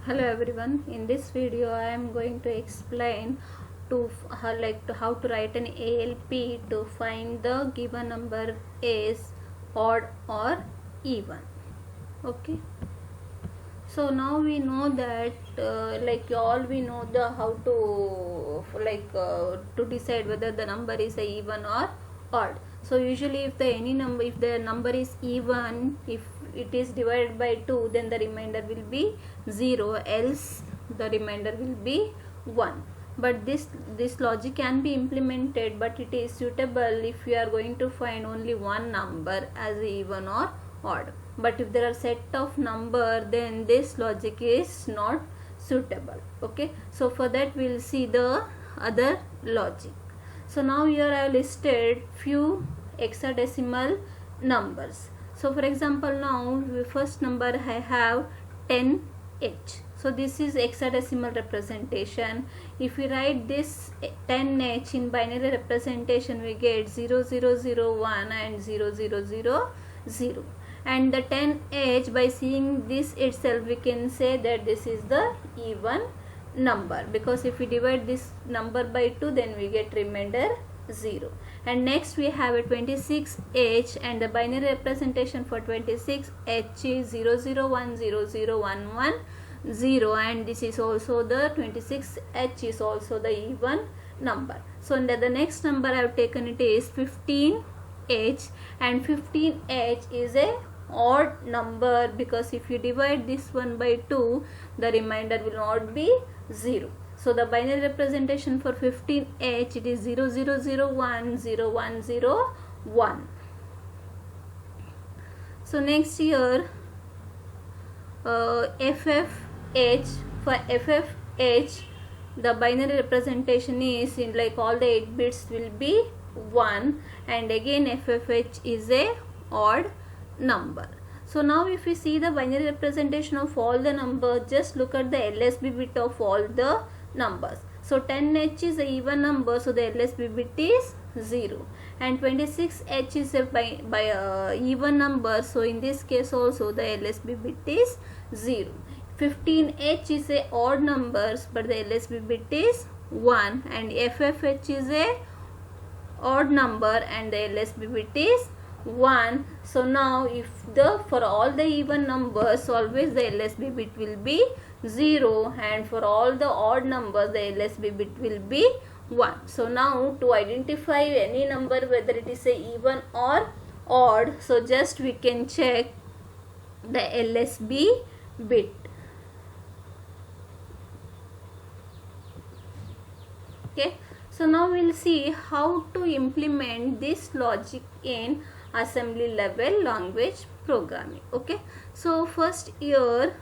Hello everyone. In this video I am going to explain how to write an ALP to find the given number is odd or even. Okay. So now we know that we know the how to decide whether the number is a even or odd. So usually if the number is even, if it is divided by 2, then the remainder will be 0, else the remainder will be 1. But this logic can be implemented, but it is suitable if you are going to find only one number as even or odd. But if there are set of number, then this logic is not suitable. Okay, so for that we will see the other logic. So now here I have listed few hexadecimal numbers. So for example, now the first number I have 10h. So this is hexadecimal representation. If we write this 10h in binary representation, we get 0001 and 0000. And the 10h, by seeing this itself, we can say that this is the even number, because if we divide this number by 2, then we get remainder 0. And next we have a 26h, and the binary representation for 26h is 00100110, and this is also the 26h is also the even number. So under the next number I have taken it is 15h, and 15h is a odd number, because if you divide this one by 2, the remainder will not be 0. So the binary representation for 15h, it is 00010101. So next here FFH, for FFH the binary representation is in all the 8 bits will be 1, and again FFH is a odd number. So now if we see the binary representation of all the numbers, just look at the LSB bit of all the numbers. So 10h is a even number, so the LSB bit is 0, and 26h is a even number, so in this case also the LSB bit is 0. 15h is a odd number, but the LSB bit is 1, and FFH is a odd number and the LSB bit is 1. So now if for all the even numbers, always the LSB bit will be 0, and for all the odd numbers the LSB bit will be 1. So now to identify any number whether it is a even or odd, so just we can check the LSB bit. Okay, so now we'll see how to implement this logic in assembly level language programming. Okay, so first here,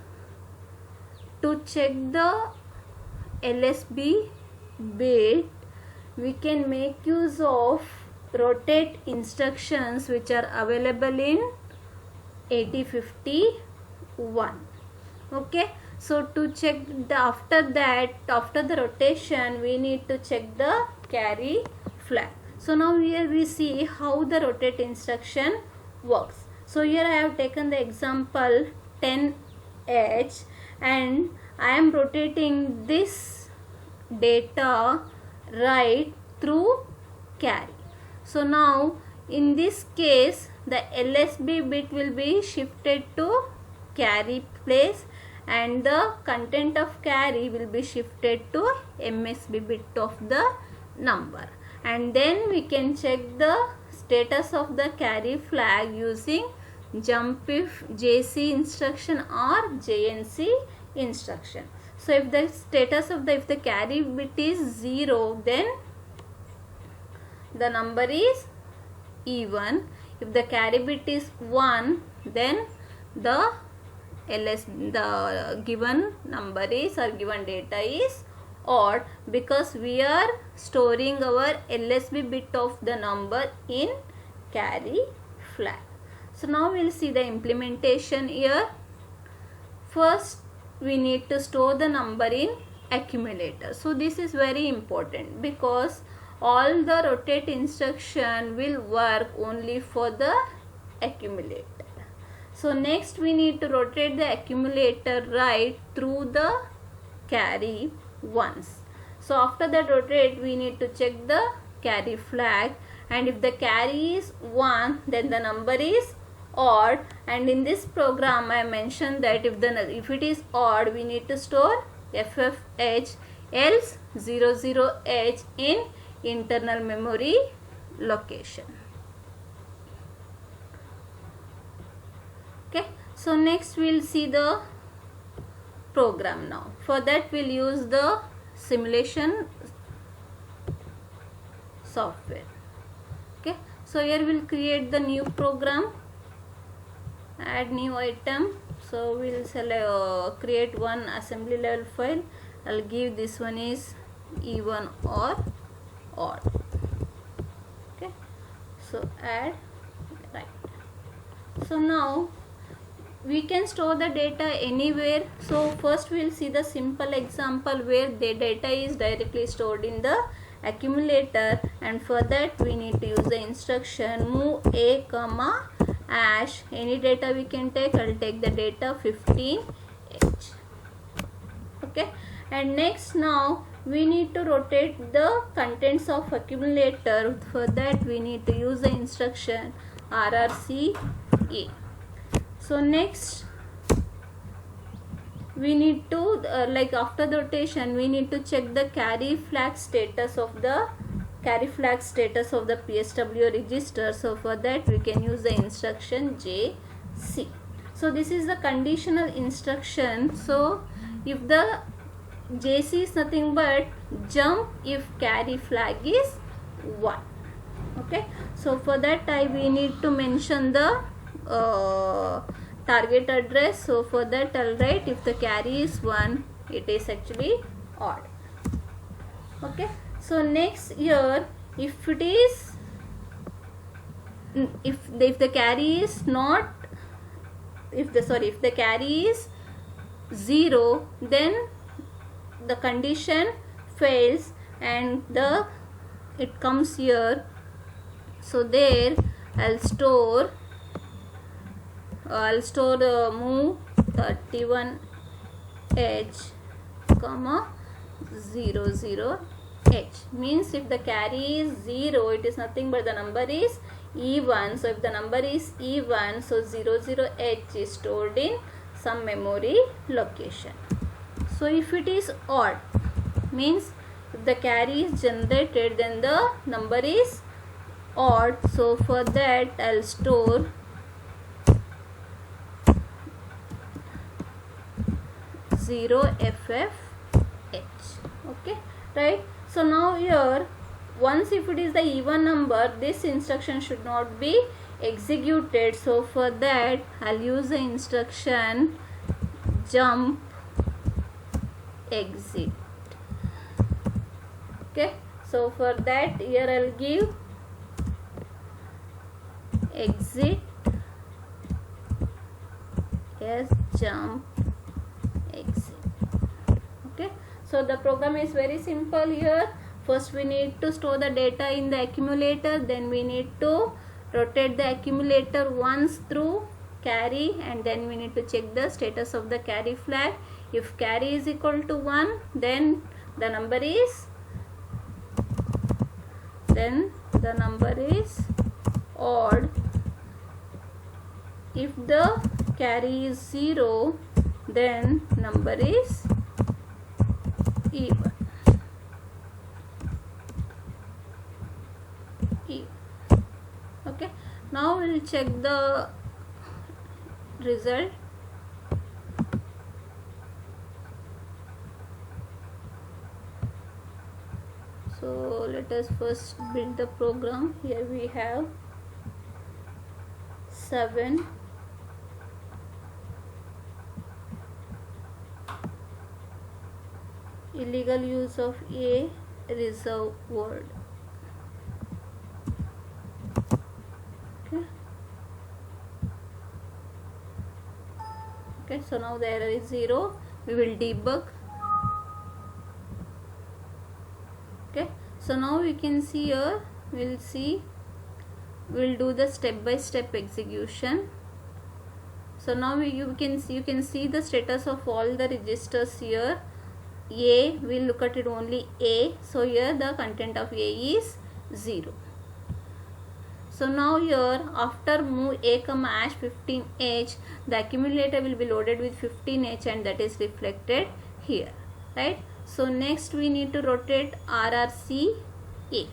to check the LSB bit, we can make use of rotate instructions which are available in 8051. Okay, so to check after the rotation, we need to check the carry flag. So now here we see how the rotate instruction works. So here I have taken the example 10h, and I am rotating this data right through carry. So now in this case the LSB bit will be shifted to carry place, and the content of carry will be shifted to MSB bit of the number, and then we can check the status of the carry flag using jump if JC instruction or JNC instruction. So if the status of if the carry bit is 0, then the number is even. If the carry bit is 1, then the given number is, or given data is odd, because we are storing our LSB bit of the number in carry flag. So now we will see the implementation here. First we need to store the number in accumulator. So this is very important, because all the rotate instruction will work only for the accumulator. So next we need to rotate the accumulator right through the carry once. So after that rotate, we need to check the carry flag, and if the carry is 1, then the number is odd. And in this program I mentioned that if it is odd, we need to store FFH, else 00H in internal memory location. Okay, so next we'll see the program now. For that we'll use the simulation software. Okay, so here we'll create the new program, add new item. So we'll select create one assembly level file. I'll give this one is even or odd. Okay, so add right. So now we can store the data anywhere. So first we'll see the simple example where the data is directly stored in the accumulator, and for that we need to use the instruction move a comma hash. Any data we can take. I'll take the data 15H. Okay, and next now we need to rotate the contents of accumulator. For that we need to use the instruction RRCA. So next we need to after the rotation we need to check the carry flag status of the PSW register. So for that we can use the instruction JC. So this is the conditional instruction. So if the JC is nothing but jump if carry flag is 1. Okay, so for that we need to mention the target address. So for that I'll write if the carry is 1, it is actually odd. Okay, so next here if it is if the carry is not if the carry is 0, then the condition fails and it comes here. So there I'll store move 31H comma 00H. Means if the carry is 0, it is nothing but the number is even. So if the number is even, so 00H is stored in some memory location. So if it is odd, means if the carry is generated, then the number is odd. So for that I'll store 0FFH. Okay, right. So now here once if it is the even number, this instruction should not be executed. So for that I'll use the instruction jump exit. Okay, so for that here I'll give exit as jump exit. Okay, so the program is very simple here. First we need to store the data in the accumulator, then we need to rotate the accumulator once through carry, and then we need to check the status of the carry flag. If carry is equal to 1, then the number is odd. If the carry is 0, then number is even. Okay, now we'll check the result. So let us first build the program. Here we have 7 illegal use of a reserve word. Okay, so now the error is 0. We will debug. Okay, so now we can see here, we'll do the step by step execution. So now you can see the status of all the registers here. A, we'll look at it only A. So here the content of A is 0. So now here after move A comma hash 15H, the accumulator will be loaded with 15H and that is reflected here, right? So next we need to rotate RRC A.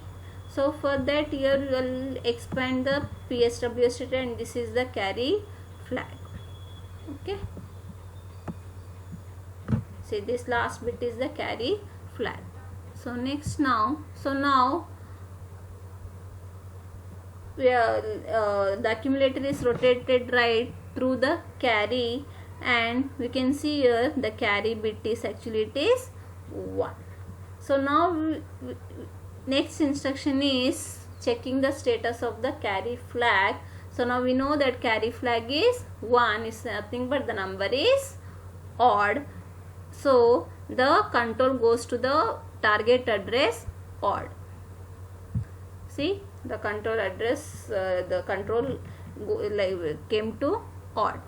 So for that here we will expand the PSW state and this is the carry flag. Okay. See, this last bit is the carry flag. So next now, the accumulator is rotated right through the carry and we can see here the carry bit is actually it is 1. So now next instruction is checking the status of the carry flag. So now we know that carry flag is 1, is nothing but the number is odd. So the control goes to the target address odd. See, the control address, came to odd.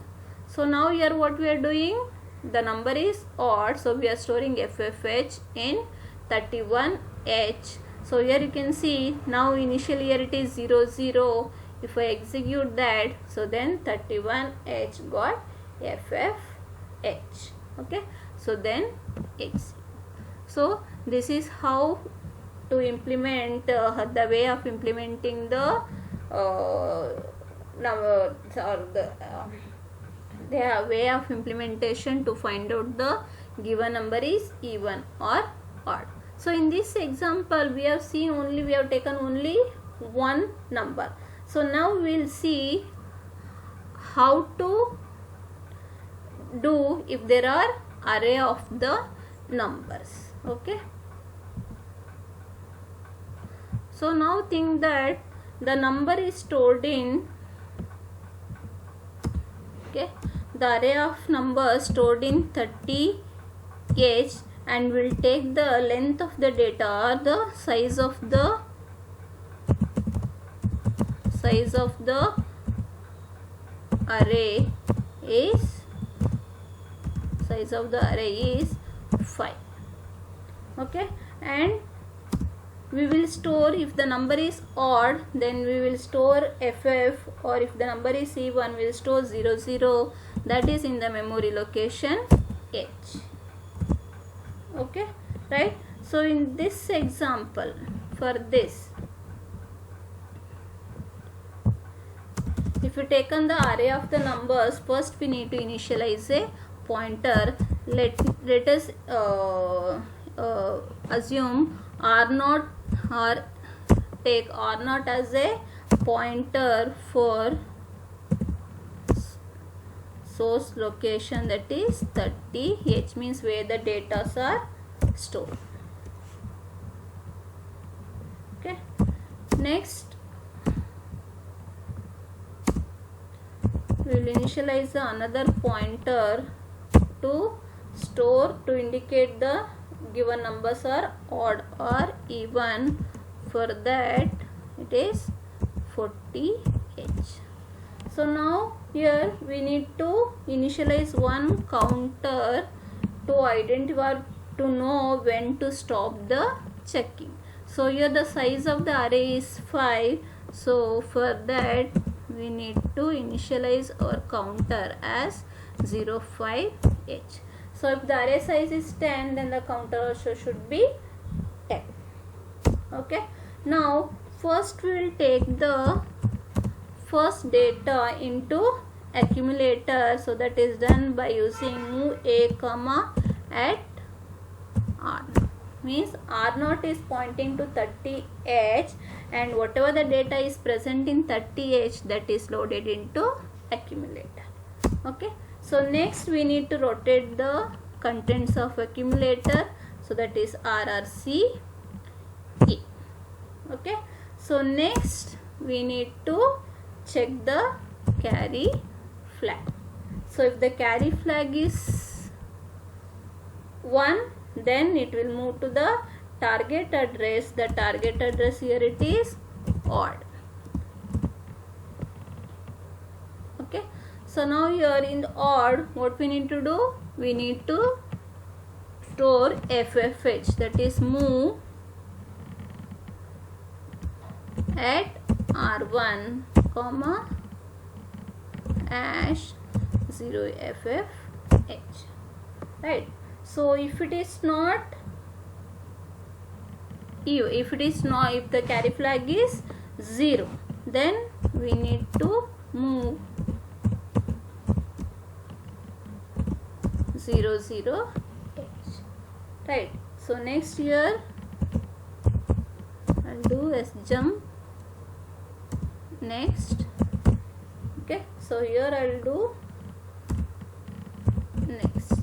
So now here what we are doing, the number is odd, so we are storing FFH in 31H. So here you can see now initially here it is 00. If I execute that, so then 31H got FFH. Okay, so then X. So this is how to implement the way of implementing the way of implementation to find out the given number is even or odd. So in this example we have taken only one number. So now we will see how to do if there are array of the numbers. Okay. So now think that the number is stored in, okay, the array of numbers stored in 30H and will take the length of the data or the size of the array is 5. Okay, and we will store, if the number is odd then we will store FF, or if the number is even we will store 00, that is in the memory location H. Okay, right? So in this example, for this, if you taken the array of the numbers, first we need to initialize a pointer. Let us assume R0 or take R0 as a pointer for source location, that is 30H, means where the data are stored. Okay, next we will initialize another pointer to indicate the given numbers are odd or even. For that it is 40H. So now here we need to initialize one counter to identify, to know when to stop the checking. So here the size of the array is 5. So for that we need to initialize our counter as 05H. So if the array size is 10, then the counter also should be 10. Okay. Now first we will take the first data into accumulator. So that is done by using move A comma at R. Means R0 is pointing to 30H and whatever the data is present in 30H, that is loaded into accumulator. Okay. So next we need to rotate the contents of accumulator. So that is RRC E. Okay. So next we need to check the carry flag. So if the carry flag is 1, then it will move to the target address. The target address here it is odd. Okay. So now here in the odd, what we need to do? We need to store FFH, that is move at R1 comma hash 0 FFH, right? So if it is not, if the carry flag is 0, then we need to move 0 0 H, right? So next here I'll do as jump next. Okay, so here I'll do next.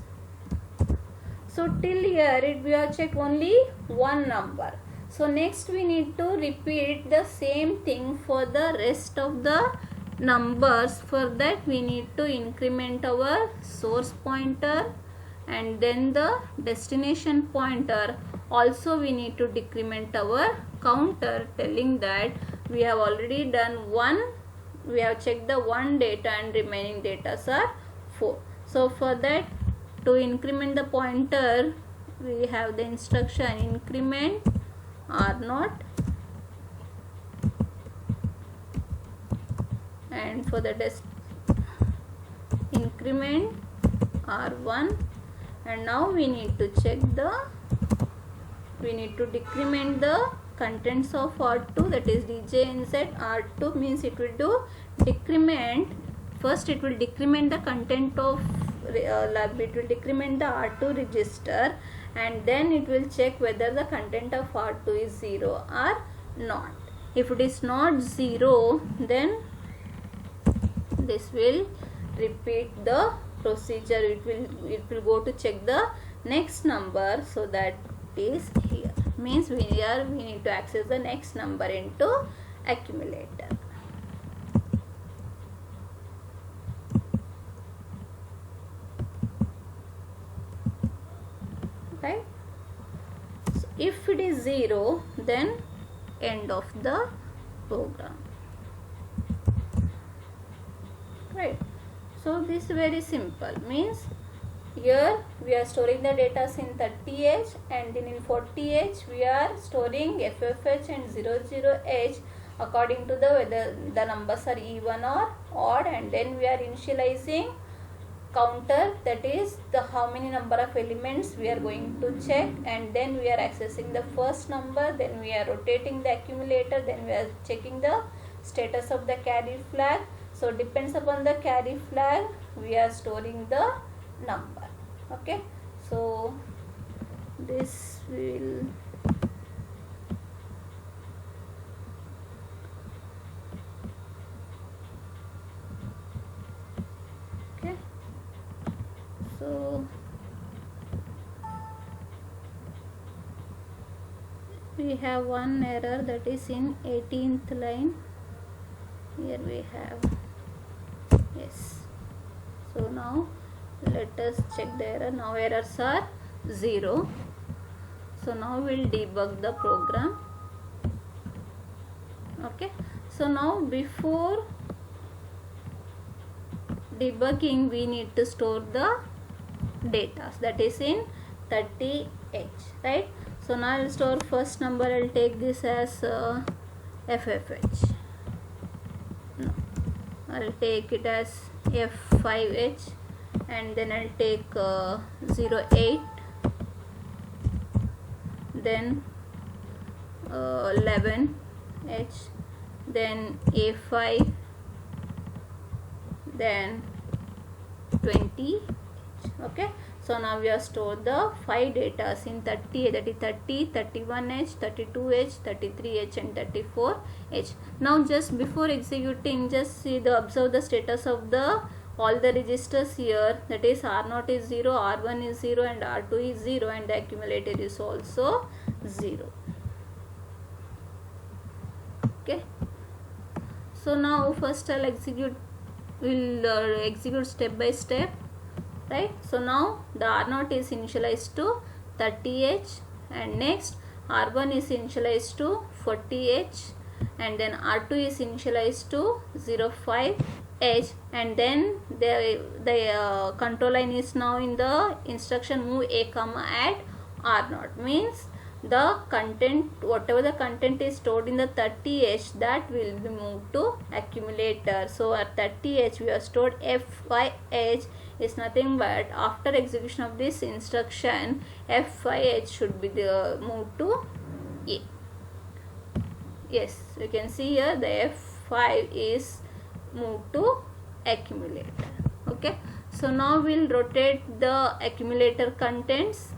So till here we have checked only one number. So next we need to repeat the same thing for the rest of the numbers. For that we need to increment our source pointer and then the destination pointer. Also we need to decrement our counter, telling that we have already done one, we have checked the one data and remaining data are 4. So for that, to increment the pointer, we have the instruction increment R0, and for the increment R1, and now we need to check we need to decrement the contents of R2, that is DJNZ R2 means it will do decrement. First it will decrement the content of it will decrement the R2 register, and then it will check whether the content of R2 is 0 or not. If it is not 0, then this will repeat the procedure. It will go to check the next number, so that is here, means we need to access the next number into accumulator. Right? So if it is 0, then end of the program. Right? So this is very simple, means here we are storing the data in 30H, and then in 40H we are storing FFH and 00H according to whether the numbers are even or odd, and then we are initializing counter, that is the how many number of elements we are going to check, and then we are accessing the first number, then we are rotating the accumulator, then we are checking the status of the carry flag. So depends upon the carry flag we are storing the number. Okay, so this will okay. So we have one error, that is in 18th line. Here we have, yes. So now let us check the error. Now errors are 0. So now we'll debug the program. Okay, so now before debugging we need to store the data, that is in 30H, right? So now I'll store first number, I'll take this as FFH. No, I'll take it as F5H, and then I'll take 08, then 11H, then A5, then 20H. Okay, so now we have stored the 5 data in 30, that is 30, 31H, 32H, 33H and 34H. Now just before executing, just observe the status of all the registers here, that is R0 is 0, R1 is 0 and R2 is 0, and the accumulator is also 0. Okay, so now first I'll execute, we'll execute step by step, right? So now the R0 is initialized to 30H, and next R1 is initialized to 40H, and then R2 is initialized to 05H, and then the control line is now in the instruction move a comma at r0, means the content, whatever the content is stored in the 30H, that will be moved to accumulator. So at 30H we have stored F5H is nothing but after execution of this instruction F5H should be moved to A. Yes, you can see here the F5 is moved to accumulator. Okay, so now we'll rotate the accumulator contents.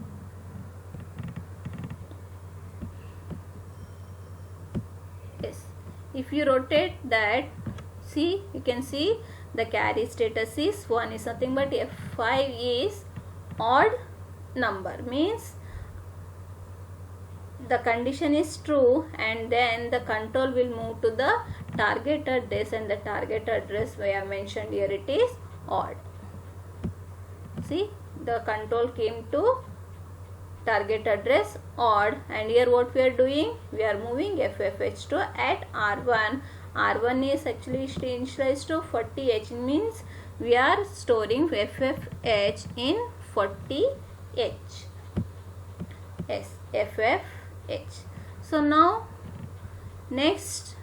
Yes, if you rotate that, see, you can see the carry status is 1 is nothing but F5 is odd number, means the condition is true, and then the control will move to the target address, and the target address we have mentioned here, it is odd. See, the control came to target address odd, and here what we are doing, we are moving FFH to at R1. R1 is actually initialized to 40H, means we are storing FFH in 40H. Yes, FFH. So now next,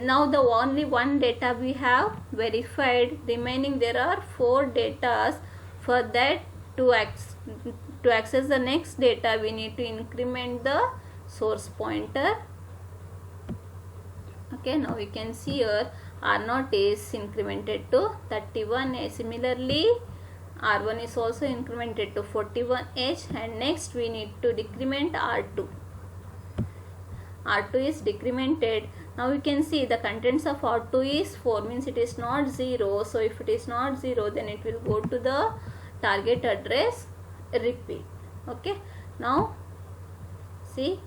now the only one data we have verified, remaining there are 4 datas. For that, to access the next data, we need to increment the source pointer. Okay, now you can see here R0 is incremented to 31H. Similarly, R1 is also incremented to 41H, and next we need to decrement R2. R2 is decremented. Now you can see the contents of R2 is 4, means it is not 0. So if it is not 0, then it will go to the target address repeat. Okay, now see,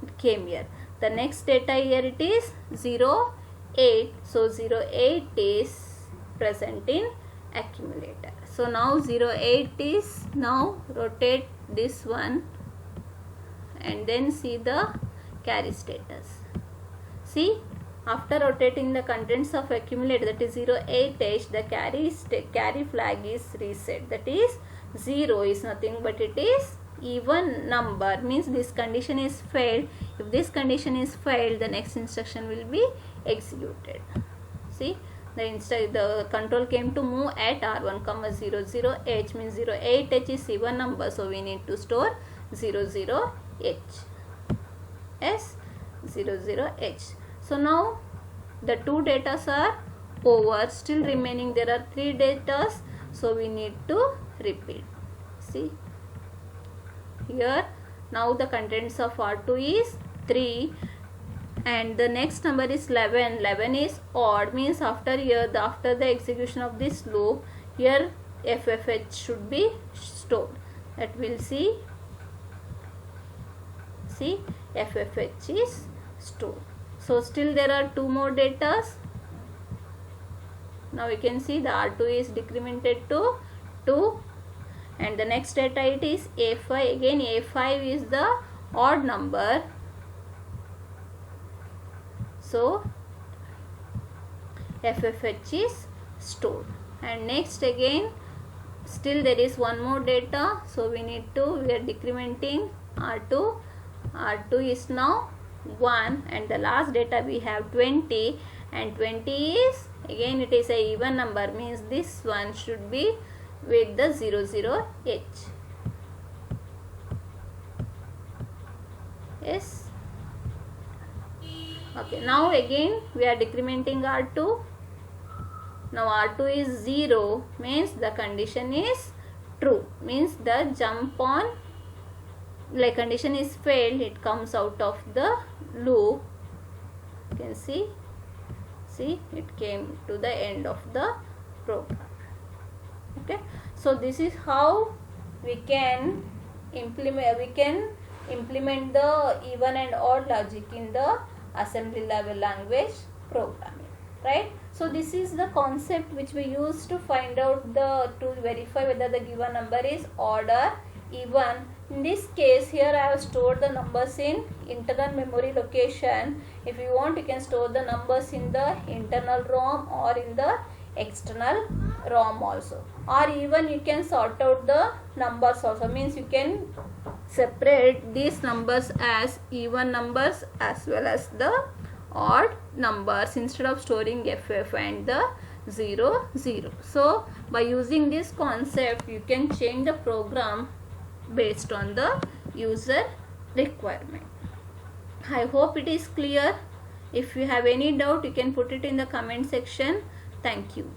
it came here. The next data here, it is 08. So 08 is present in accumulator. So now 08 is, now rotate this one and then see the carry status. See, after rotating the contents of accumulator, that is 08H, the carry flag is reset. That is 0 is nothing but it is even number, means this condition is failed. If this condition is failed, the next instruction will be executed. See, the control came to move at R1, 00H, means 08H is even number, so we need to store 00H. Yes, 00H. So now the 2 datas are over, still remaining there are 3 datas, so we need to repeat. See here, now the contents of R2 is 3 and the next number is 11. 11 is odd, means after here, after the execution of this loop, here FFH should be stored. That we'll see. See, FFH is stored. So still there are 2 more datas. Now we can see the R2 is decremented to 2, and the next data it is A5. Again A5 is the odd number, so FFH is stored. And next again, still there is 1 more data, so we are decrementing R2. R2 is now 1, and the last data we have 20, and 20 is, again it is a even number, means this one should be with the 00H. Yes. Okay, now again we are decrementing R2. Now R2 is 0, means the condition is true, means the jump on, like condition is failed, it comes out of the loop. You can see it came to the end of the program. Okay, so this is how we can implement the even and odd logic in the assembly level language programming, right? So this is the concept which we use to find out to verify whether the given number is odd or even. In this case here I have stored the numbers in internal memory location. If you want, you can store the numbers in the internal ROM or in the external ROM also, or even you can sort out the numbers also, means you can separate these numbers as even numbers as well as the odd numbers instead of storing FF and the 0 0. So by using this concept you can change the program based on the user requirement. I hope it is clear. If you have any doubt, you can put it in the comment section. Thank you.